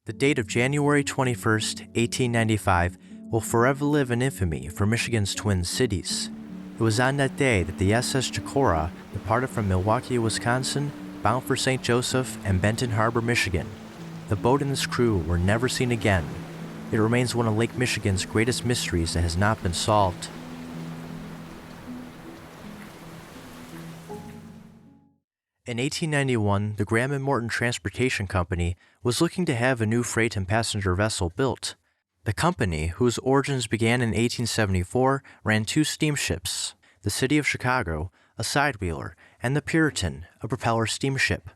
The date of January 21st, 1895 will forever live in infamy for Michigan's twin cities. It was on that day that the SS Chicora departed from Milwaukee, Wisconsin, bound for St. Joseph and Benton Harbor, Michigan. The boat and its crew were never seen again. It remains one of Lake Michigan's greatest mysteries that has not been solved. In 1891, the Graham and Morton Transportation Company was looking to have a new freight and passenger vessel built. The company, whose origins began in 1874, ran two steamships, the City of Chicago, a sidewheeler, and the Puritan, a propeller steamship.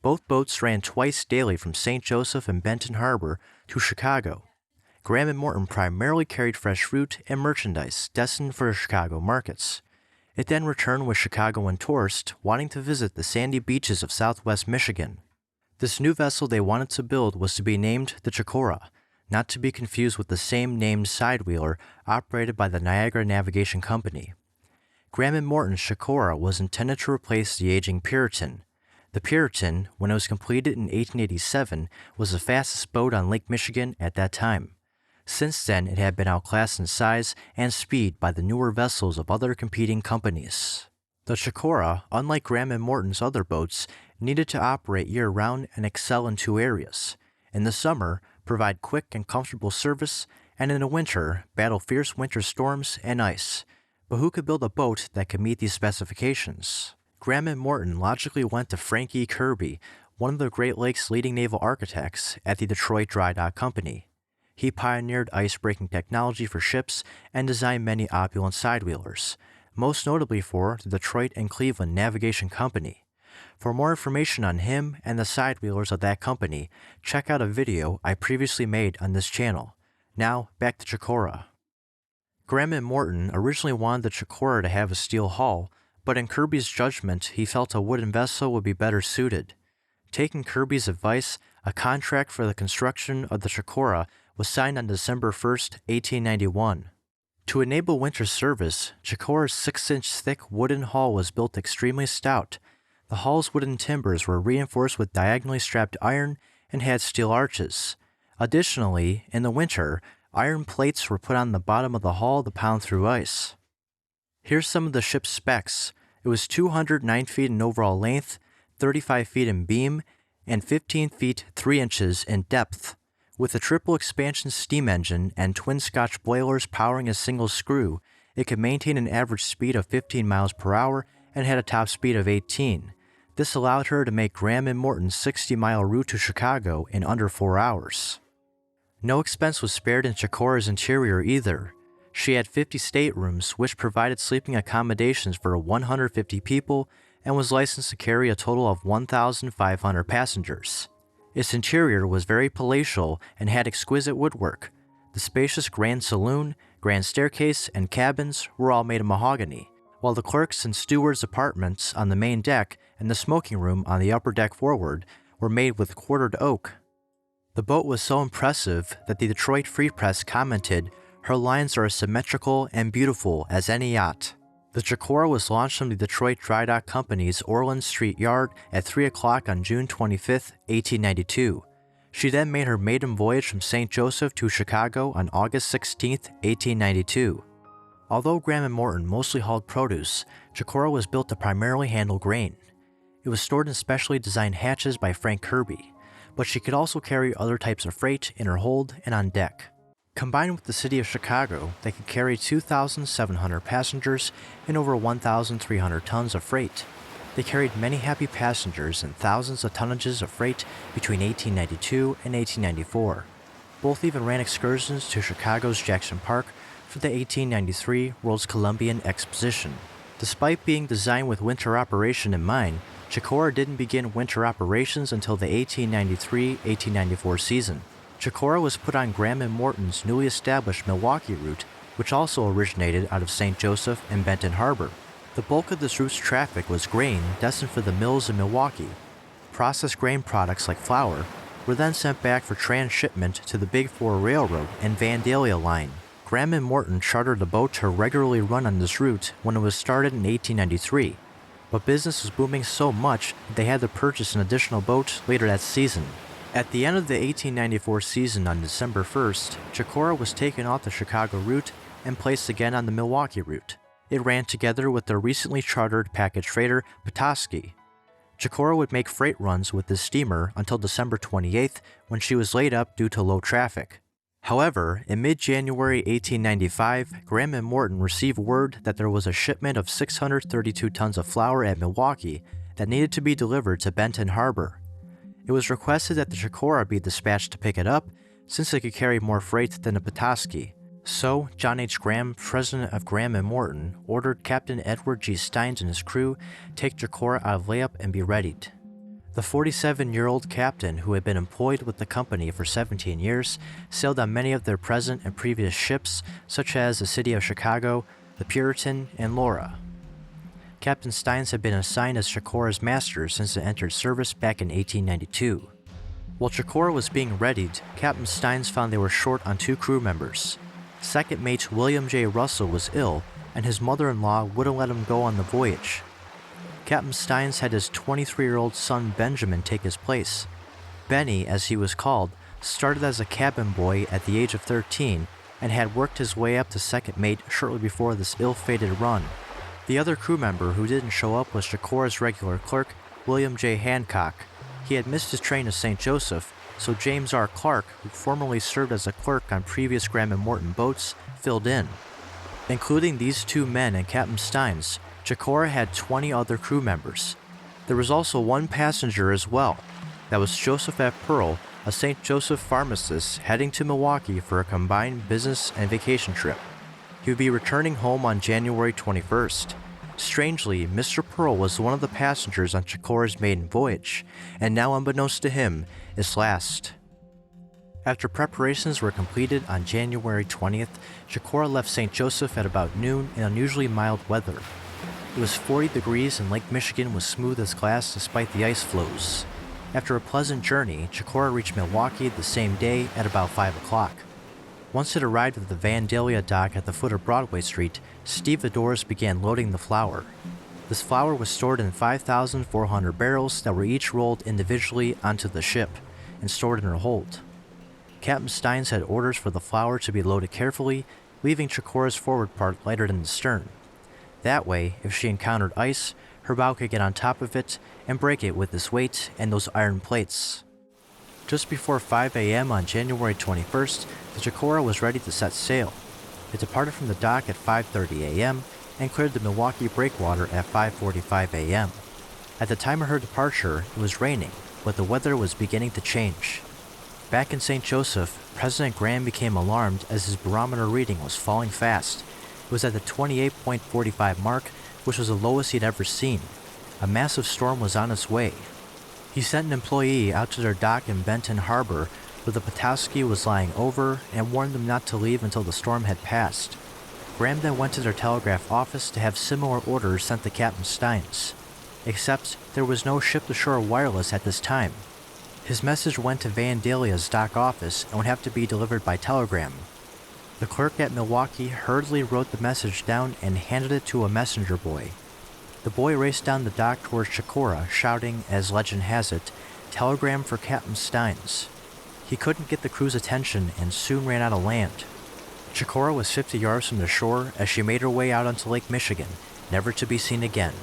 Both boats ran twice daily from St. Joseph and Benton Harbor to Chicago. Graham and Morton primarily carried fresh fruit and merchandise destined for Chicago markets. It then returned with Chicagoan tourists wanting to visit the sandy beaches of southwest Michigan. This new vessel they wanted to build was to be named the Chicora, not to be confused with the same named sidewheeler operated by the Niagara Navigation Company. Graham and Morton's Chicora was intended to replace the aging Puritan. The Puritan, when it was completed in 1887, was the fastest boat on Lake Michigan at that time. Since then, it had been outclassed in size and speed by the newer vessels of other competing companies. The Chicora, unlike Graham and Morton's other boats, needed to operate year-round and excel in two areas. In the summer, provide quick and comfortable service, and in the winter, battle fierce winter storms and ice. But who could build a boat that could meet these specifications? Graham and Morton logically went to Frank E. Kirby, one of the Great Lakes' leading naval architects at the Detroit Dry Dock Company. He pioneered ice-breaking technology for ships and designed many opulent sidewheelers, most notably for the Detroit and Cleveland Navigation Company. For more information on him and the sidewheelers of that company, check out a video I previously made on this channel. Now, back to Chicora. Graham and Morton originally wanted the Chicora to have a steel hull, but in Kirby's judgment, he felt a wooden vessel would be better suited. Taking Kirby's advice, a contract for the construction of the Chicora was signed on December 1, 1891. To enable winter service, Chicora's 6-inch thick wooden hull was built extremely stout. The hull's wooden timbers were reinforced with diagonally strapped iron and had steel arches. Additionally, in the winter, iron plates were put on the bottom of the hull to pound through ice. Here's some of the ship's specs. It was 209 feet in overall length, 35 feet in beam, and 15 feet 3 inches in depth. With a triple expansion steam engine and twin Scotch boilers powering a single screw, it could maintain an average speed of 15 miles per hour and had a top speed of 18. This allowed her to make Graham and Morton's 60-mile route to Chicago in under 4 hours. No expense was spared in Chicora's interior either. She had 50 staterooms, which provided sleeping accommodations for 150 people and was licensed to carry a total of 1,500 passengers. Its interior was very palatial and had exquisite woodwork. The spacious grand saloon, grand staircase, and cabins were all made of mahogany, while the clerks' and stewards' apartments on the main deck and the smoking room on the upper deck forward were made with quartered oak. The boat was so impressive that the Detroit Free Press commented, "Her lines are as symmetrical and beautiful as any yacht." The Chicora was launched from the Detroit Dry Dock Company's Orland Street Yard at 3 o'clock on June 25, 1892. She then made her maiden voyage from St. Joseph to Chicago on August 16, 1892. Although Graham and Morton mostly hauled produce, Chicora was built to primarily handle grain. It was stored in specially designed hatches by Frank Kirby, but she could also carry other types of freight in her hold and on deck. Combined with the city of Chicago, they could carry 2,700 passengers and over 1,300 tons of freight. They carried many happy passengers and thousands of tonnages of freight between 1892 and 1894. Both even ran excursions to Chicago's Jackson Park for the 1893 World's Columbian Exposition. Despite being designed with winter operation in mind, Chicora didn't begin winter operations until the 1893-1894 season. Chicora was put on Graham and Morton's newly established Milwaukee route, which also originated out of St. Joseph and Benton Harbor. The bulk of this route's traffic was grain destined for the mills in Milwaukee. Processed grain products like flour were then sent back for transshipment to the Big Four Railroad and Vandalia Line. Graham and Morton chartered a boat to regularly run on this route when it was started in 1893, but business was booming so much that they had to purchase an additional boat later that season. At the end of the 1894 season on December 1st, Chicora was taken off the Chicago route and placed again on the Milwaukee route. It ran together with the recently chartered package freighter Petoskey. Chicora would make freight runs with this steamer until December 28th, when she was laid up due to low traffic. However, in mid-January 1895, Graham and Morton received word that there was a shipment of 632 tons of flour at Milwaukee that needed to be delivered to Benton Harbor. It was requested that the Chicora be dispatched to pick it up, since it could carry more freight than the Petoskey. So, John H. Graham, president of Graham and Morton, ordered Captain Edward G. Steins and his crew take Chicora out of layup and be readied. The 47-year-old captain, who had been employed with the company for 17 years, sailed on many of their present and previous ships, such as the City of Chicago, the Puritan, and Laura. Captain Steins had been assigned as Chicora's master since it entered service back in 1892. While Chicora was being readied, Captain Steins found they were short on 2 crew members. Second mate William J. Russell was ill, and his mother-in-law wouldn't let him go on the voyage. Captain Steins had his 23-year-old son Benjamin take his place. Benny, as he was called, started as a cabin boy at the age of 13 and had worked his way up to second mate shortly before this ill-fated run. The other crew member who didn't show up was Chicora's regular clerk, William J. Hancock. He had missed his train to St. Joseph, so James R. Clark, who formerly served as a clerk on previous Graham and Morton boats, filled in. Including these 2 men and Captain Steins, Chicora had 20 other crew members. There was also 1 passenger as well. That was Joseph F. Pearl, a St. Joseph pharmacist heading to Milwaukee for a combined business and vacation trip. He would be returning home on January 21st. Strangely, Mr. Pearl was one of the passengers on Chicora's maiden voyage, and now unbeknownst to him, is last. After preparations were completed on January 20th, Chicora left St. Joseph at about noon in unusually mild weather. It was 40 degrees and Lake Michigan was smooth as glass despite the ice floes. After a pleasant journey, Chicora reached Milwaukee the same day at about 5 o'clock. Once it arrived at the Vandalia dock at the foot of Broadway Street, stevedores began loading the flour. This flour was stored in 5,400 barrels that were each rolled individually onto the ship and stored in her hold. Captain Steins had orders for the flour to be loaded carefully, leaving Chicora's forward part lighter than the stern. That way, if she encountered ice, her bow could get on top of it and break it with its weight and those iron plates. Just before 5 a.m. on January 21st, the Chicora was ready to set sail. It departed from the dock at 5:30 a.m. and cleared the Milwaukee breakwater at 5:45 a.m. At the time of her departure, it was raining, but the weather was beginning to change. Back in St. Joseph, President Graham became alarmed as his barometer reading was falling fast. It was at the 28.45 mark, which was the lowest he'd ever seen. A massive storm was on its way. He sent an employee out to their dock in Benton Harbor, where the Petoskey was lying over, and warned them not to leave until the storm had passed. Graham then went to their telegraph office to have similar orders sent to Captain Steins. Except there was no ship-to-shore wireless at this time. His message went to Vandalia's dock office and would have to be delivered by telegram. The clerk at Milwaukee hurriedly wrote the message down and handed it to a messenger boy. The boy raced down the dock towards Chicora, shouting, as legend has it, "Telegram for Captain Steins." He couldn't get the crew's attention and soon ran out of land. Chicora was 50 yards from the shore as she made her way out onto Lake Michigan, never to be seen again.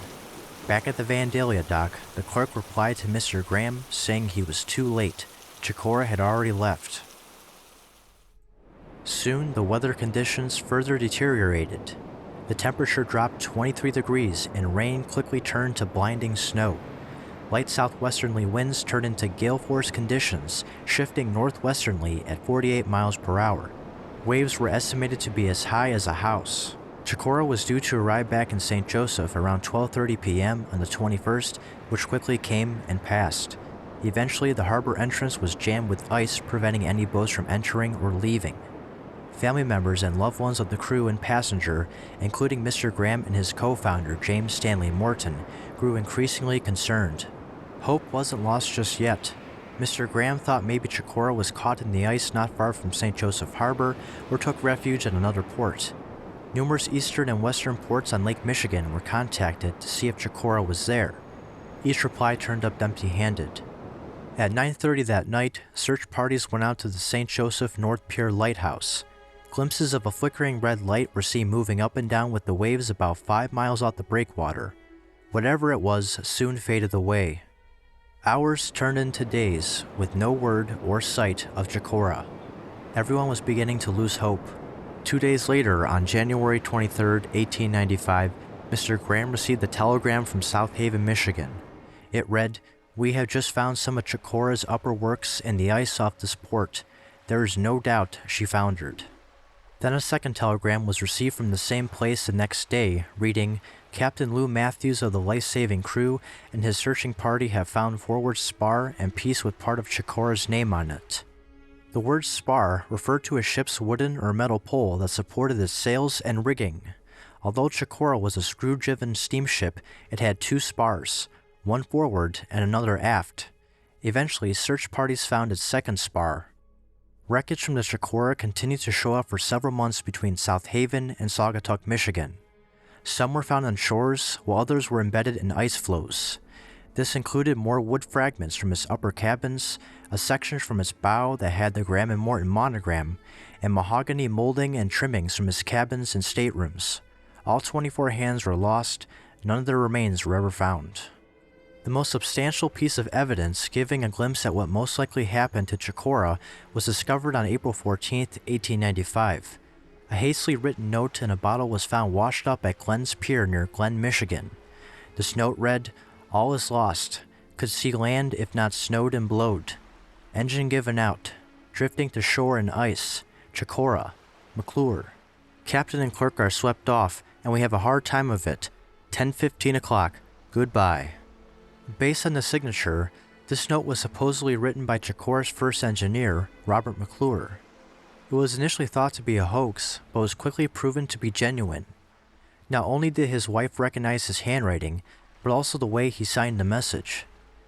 Back at the Vandalia dock, the clerk replied to Mr. Graham, saying he was too late. Chicora had already left. Soon, the weather conditions further deteriorated. The temperature dropped 23 degrees and rain quickly turned to blinding snow. Light southwesterly winds turned into gale force conditions, shifting northwesternly at 48 miles per hour. Waves were estimated to be as high as a house. Chicora was due to arrive back in St. Joseph around 12:30 p.m. on the 21st, which quickly came and passed. Eventually, the harbor entrance was jammed with ice, preventing any boats from entering or leaving. Family members and loved ones of the crew and passenger, including Mr. Graham and his co-founder James Stanley Morton, grew increasingly concerned. Hope wasn't lost just yet. Mr. Graham thought maybe Chicora was caught in the ice not far from St. Joseph Harbor or took refuge at another port. Numerous eastern and western ports on Lake Michigan were contacted to see if Chicora was there. Each reply turned up empty-handed. At 9:30 that night, search parties went out to the St. Joseph North Pier lighthouse. Glimpses of a flickering red light were seen moving up and down with the waves about 5 miles out the breakwater. Whatever it was soon faded away. Hours turned into days with no word or sight of Chicora. Everyone was beginning to lose hope. 2 days later, on January 23, 1895, Mr. Graham received a telegram from South Haven, Michigan. It read, "We have just found some of Chicora's upper works in the ice off this port. There is no doubt she foundered." Then a second telegram was received from the same place the next day, reading, "Captain Lou Matthews of the life-saving crew and his searching party have found forward spar and piece with part of Chicora's name on it." The word spar referred to a ship's wooden or metal pole that supported its sails and rigging. Although Chicora was a screw-driven steamship, it had 2 spars, one forward and another aft. Eventually, search parties found its second spar. Wreckage from the Chicora continued to show up for several months between South Haven and Saugatuck, Michigan. Some were found on shores, while others were embedded in ice floes. This included more wood fragments from its upper cabins, a section from its bow that had the Graham and Morton monogram, and mahogany molding and trimmings from its cabins and staterooms. All 24 hands were lost, none of their remains were ever found. The most substantial piece of evidence giving a glimpse at what most likely happened to Chicora was discovered on April 14, 1895. A hastily written note in a bottle was found washed up at Glenn's Pier near Glen, Michigan. This note read, "All is lost. Could see land if not snowed and blowed. Engine given out. Drifting to shore in ice. Chicora. McClure. Captain and clerk are swept off, and we have a hard time of it. 10:15 o'clock. Goodbye." Based on the signature, this note was supposedly written by Chicora's first engineer, Robert McClure. It was initially thought to be a hoax, but was quickly proven to be genuine. Not only did his wife recognize his handwriting, but also the way he signed the message.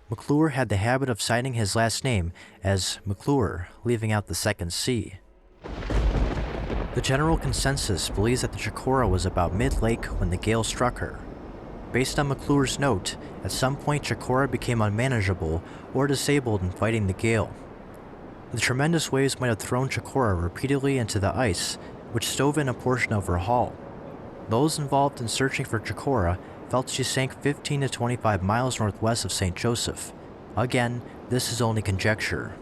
McClure had the habit of signing his last name as McClure, leaving out the second C. The general consensus believes that the Chicora was about mid-lake when the gale struck her. Based on McClure's note, at some point Chicora became unmanageable or disabled in fighting the gale. The tremendous waves might have thrown Chicora repeatedly into the ice, which stove in a portion of her hull. Those involved in searching for Chicora felt she sank 15 to 25 miles northwest of St. Joseph. Again, this is only conjecture.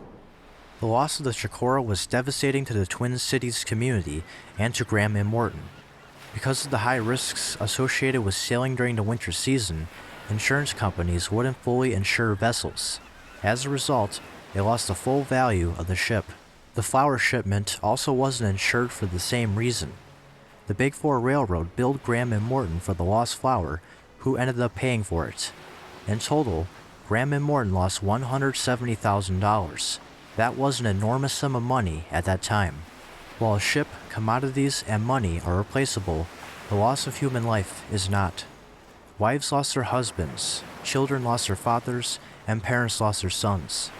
The loss of the Chicora was devastating to the Twin Cities community and to Graham and Morton. Because of the high risks associated with sailing during the winter season, insurance companies wouldn't fully insure vessels. As a result, they lost the full value of the ship. The flour shipment also wasn't insured for the same reason. The Big Four Railroad billed Graham and Morton for the lost flour, who ended up paying for it. In total, Graham and Morton lost $170,000. That was an enormous sum of money at that time. While a ship, commodities, and money are replaceable, the loss of human life is not. Wives lost their husbands, children lost their fathers, and parents lost their sons.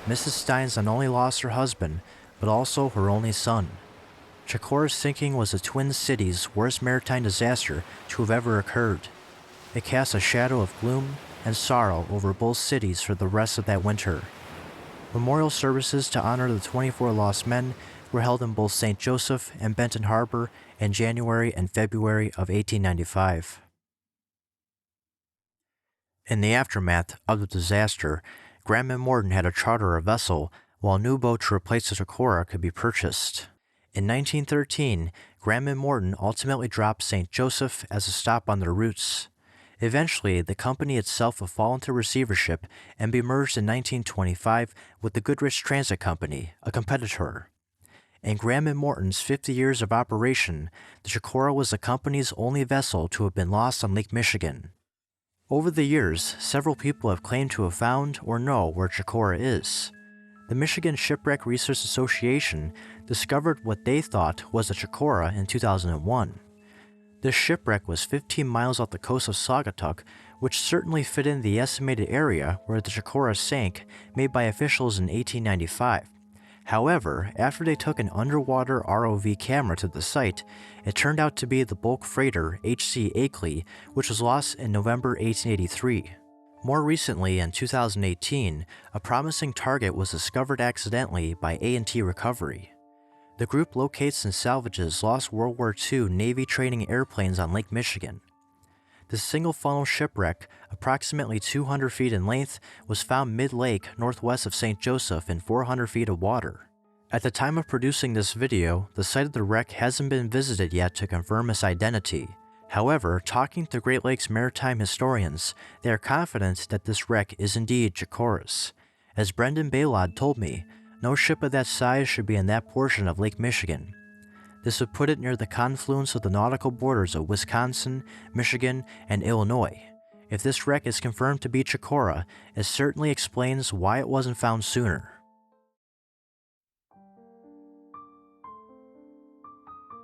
Mrs. Steins not only lost her husband, but also her only son. Chicora's sinking was the Twin Cities' worst maritime disaster to have ever occurred. It cast a shadow of gloom and sorrow over both cities for the rest of that winter. Memorial services to honor the 24 lost men were held in both St. Joseph and Benton Harbor in January and February of 1895. In the aftermath of the disaster, Graham and Morton had to charter a vessel while a new boat to replace the Chicora could be purchased. In 1913, Graham and Morton ultimately dropped St. Joseph as a stop on their routes. Eventually, the company itself would fall into receivership and be merged in 1925 with the Goodrich Transit Company, a competitor. In Graham and Morton's 50 years of operation, the Chicora was the company's only vessel to have been lost on Lake Michigan. Over the years, several people have claimed to have found or know where Chicora is. The Michigan Shipwreck Research Association discovered what they thought was the Chicora in 2001. This shipwreck was 15 miles off the coast of Saugatuck, which certainly fit in the estimated area where the Chicora sank, made by officials in 1895. However, after they took an underwater ROV camera to the site, it turned out to be the bulk freighter H.C. Akeley, which was lost in November 1883. More recently, in 2018, a promising target was discovered accidentally by A&T Recovery. The group locates and salvages lost World War II Navy training airplanes on Lake Michigan. This single-funnel shipwreck, approximately 200 feet in length, was found mid-lake northwest of St. Joseph in 400 feet of water. At the time of producing this video, the site of the wreck hasn't been visited yet to confirm its identity. However, talking to Great Lakes maritime historians, they are confident that this wreck is indeed Chicora's. As Brendan Baylod told me, no ship of that size should be in that portion of Lake Michigan. This would put it near the confluence of the nautical borders of Wisconsin, Michigan, and Illinois. If this wreck is confirmed to be Chicora, it certainly explains why it wasn't found sooner.